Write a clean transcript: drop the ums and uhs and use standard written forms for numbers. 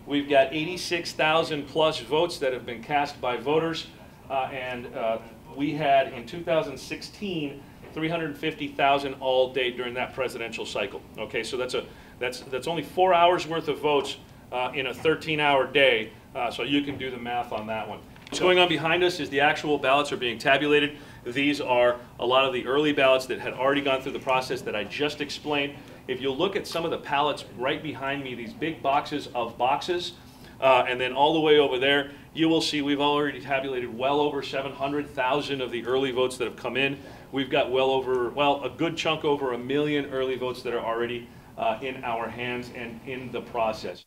We've got 86,000 plus votes that have been cast by voters, and we had in 2016 350,000 all day during that presidential cycle. Okay, so that's only 4 hours worth of votes in a 13-hour day. So you can do the math on that one. What's going on behind us is the actual ballots are being tabulated. These are a lot of the early ballots that had already gone through the process that I just explained. If you look at some of the pallets right behind me, these big boxes of boxes, and then all the way over there, you will see we've already tabulated well over 700,000 of the early votes that have come in. We've got a good chunk over 1 million early votes that are already in our hands and in the process.